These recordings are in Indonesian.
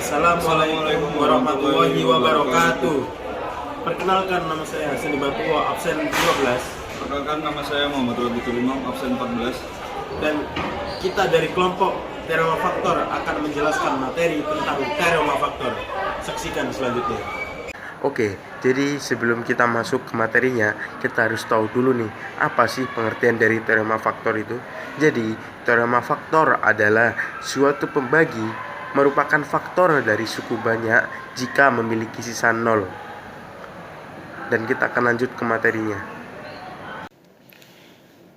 Assalamualaikum warahmatullahi wabarakatuh. Perkenalkan, nama saya Seni Batuo, absen 12. Perkenalkan, nama saya Muhammad Robitul Imam, absen 14. Dan kita dari kelompok Teorema Faktor akan menjelaskan materi tentang Teorema Faktor. Saksikan selanjutnya. Oke, jadi sebelum kita masuk ke materinya, kita harus tahu dulu nih, apa sih pengertian dari teorema faktor itu? Jadi, teorema faktor adalah suatu pembagi merupakan faktor dari suku banyak jika memiliki sisa 0. Dan kita akan lanjut ke materinya.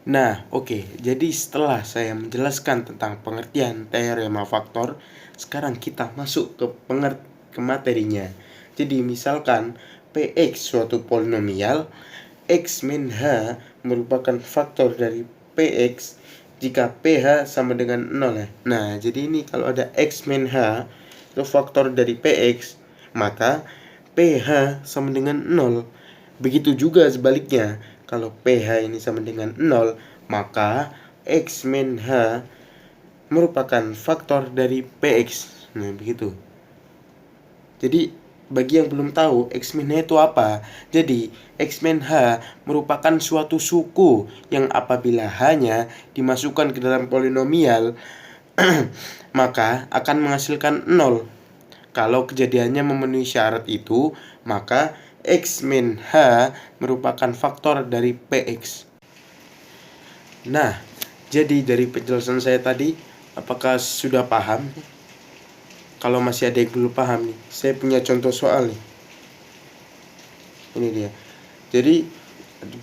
Nah, oke, jadi setelah saya menjelaskan tentang pengertian teorema faktor, sekarang kita masuk ke materinya. Jadi misalkan Px suatu polinomial, X min H merupakan faktor dari Px jika PH sama dengan 0 ya. Nah, jadi ini kalau ada X min H itu faktor dari Px, maka PH sama dengan 0. Begitu juga sebaliknya, kalau PH ini sama dengan 0, maka X min H merupakan faktor dari Px. Nah, begitu. Jadi bagi yang belum tahu, X min H itu apa? Jadi, X min H merupakan suatu suku yang apabila H-nya dimasukkan ke dalam polinomial, maka akan menghasilkan 0. Kalau kejadiannya memenuhi syarat itu, maka X min H merupakan faktor dari Px. Nah, jadi dari penjelasan saya tadi, apakah sudah paham? Kalau masih ada yang belum paham nih, saya punya contoh soal nih. Ini dia. Jadi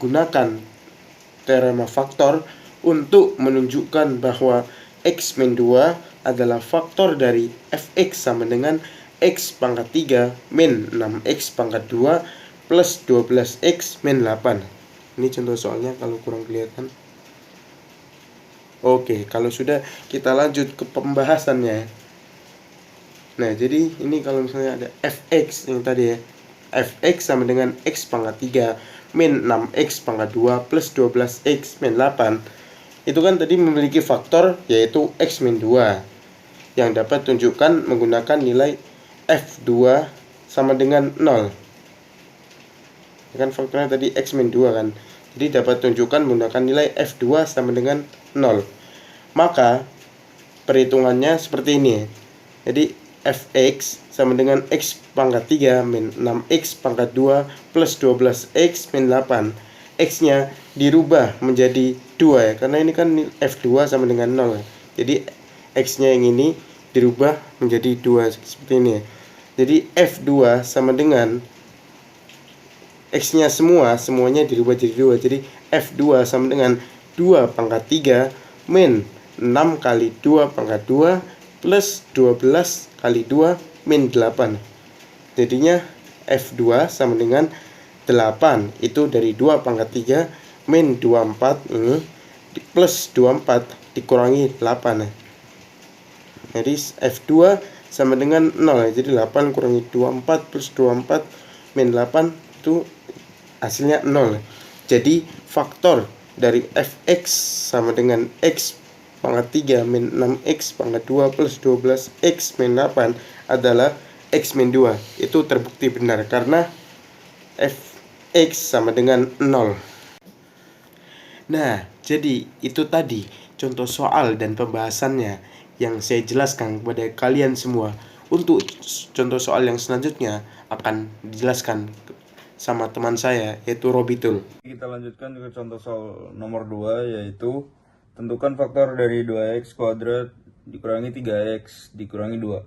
gunakan teorema faktor untuk menunjukkan bahwa X min 2 adalah faktor dari Fx sama dengan X pangkat 3 min 6X pangkat 2 plus 12X min 8. Ini contoh soalnya kalau kurang kelihatan. Oke, kalau sudah kita lanjut ke pembahasannya. Nah, jadi ini kalau misalnya ada Fx yang tadi ya, Fx sama dengan X pangkat 3 min 6X pangkat 2 plus 12X min 8. Itu kan tadi memiliki faktor yaitu X min 2 yang dapat tunjukkan menggunakan nilai F2 sama dengan 0. Kan faktornya tadi X min 2 kan. Jadi dapat tunjukkan menggunakan nilai F2 sama dengan 0. Maka perhitungannya seperti ini. Jadi Fx sama dengan X pangkat 3 min 6X pangkat 2 plus 12X min 8. X-nya dirubah menjadi 2 ya, karena ini kan F2 sama dengan 0 ya. Jadi X-nya yang ini dirubah menjadi 2 seperti ini ya. Jadi F2 sama dengan X-nya semuanya dirubah jadi 2. Jadi F2 sama dengan 2 pangkat 3 min 6 kali 2 pangkat 2 plus 12 kali 2 min 8. Jadinya F2 sama dengan 8. Itu dari 2 pangkat 3 min 24 ini plus 24 dikurangi 8 ya. Jadi F2 sama dengan 0 ya. Jadi 8 kurangi 24 plus 24 min 8 itu hasilnya 0. Jadi faktor dari Fx sama dengan X pangkat 3 min 6X pangkat 2 plus 12X min 8 adalah X min 2. Itu terbukti benar karena Fx sama dengan 0. Nah, jadi itu tadi contoh soal dan pembahasannya yang saya jelaskan kepada kalian semua. Untuk contoh soal yang selanjutnya akan dijelaskan sama teman saya yaitu Robitul. Kita lanjutkan ke contoh soal nomor 2, yaitu tentukan faktor dari 2x kuadrat dikurangi 3x dikurangi 2.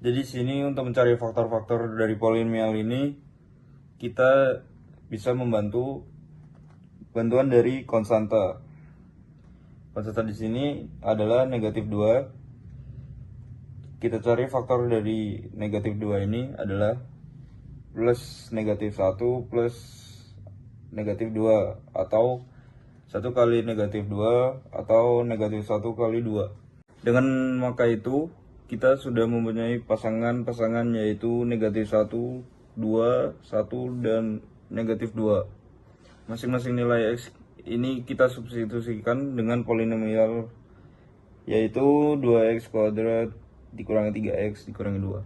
Jadi sini untuk mencari faktor-faktor dari polinomial ini, kita bisa membantu bantuan dari konstanta. Konstanta di sini adalah negatif 2. Kita cari faktor dari negatif 2 ini adalah plus negatif 1 plus negatif 2 atau 1 kali negatif 2 atau negatif 1 kali 2. Dengan maka itu kita sudah mempunyai pasangan-pasangan yaitu negatif 1, 2, 1 dan negatif 2. Masing-masing nilai X ini kita substitusikan dengan polinomial yaitu 2x kuadrat dikurangi 3x dikurangi 2.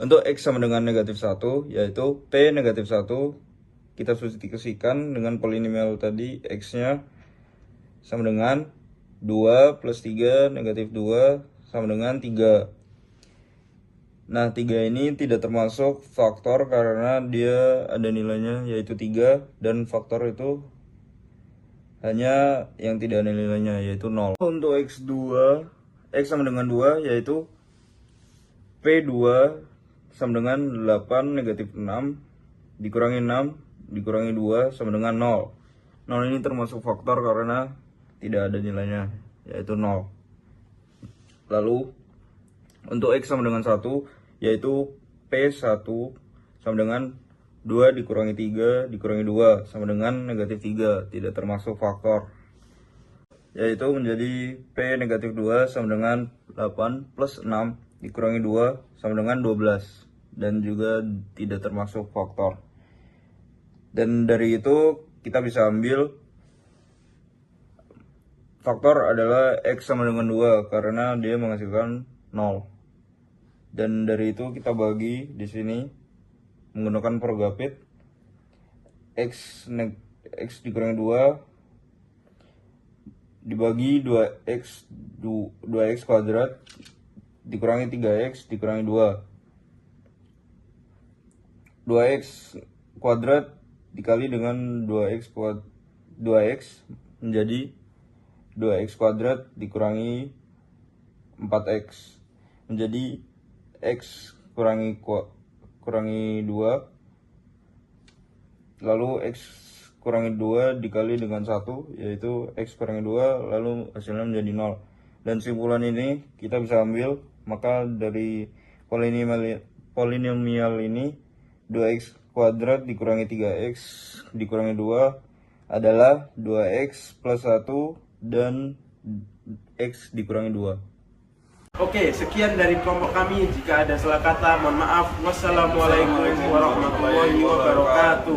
Untuk x sama dengan negatif 1, yaitu P negatif 1, kita substitusikan dengan polinomial tadi, x-nya sama dengan 2 plus 3 negatif 2 sama dengan 3. Nah, 3 ini tidak termasuk faktor karena dia ada nilainya yaitu 3, dan faktor itu hanya yang tidak ada nilainya yaitu 0. Untuk x sama dengan 2 yaitu P2 sama dengan 8 negatif 6 dikurangi 6 dikurangi 2 sama dengan 0. 0 ini termasuk faktor karena tidak ada nilainya yaitu 0. Lalu untuk x sama dengan 1 yaitu P1 sama dengan 2 dikurangi 3 dikurangi 2 sama dengan negatif 3, tidak termasuk faktor, yaitu menjadi P negatif 2 sama dengan 8 plus 6 dikurangi 2 sama dengan 12, dan juga tidak termasuk faktor. Dan dari itu kita bisa ambil faktor adalah x sama dengan 2 karena dia menghasilkan 0. Dan dari itu kita bagi di sini menggunakan Progapit, x dikurangi 2 dibagi 2x kuadrat dikurangi 3x dikurangi 2. 2x kuadrat dikali dengan 2x menjadi 2x kuadrat dikurangi 4x menjadi x kurangi 2, lalu x kurangi 2 dikali dengan 1 yaitu x kurangi 2, lalu hasilnya menjadi 0. Dan simpulan ini kita bisa ambil, maka dari polinomial ini 2x kuadrat dikurangi 3x dikurangi 2 adalah 2x plus 1 dan x dikurangi 2. Oke, sekian dari kelompok kami. Jika ada salah kata, mohon maaf. Wassalamualaikum warahmatullahi wabarakatuh.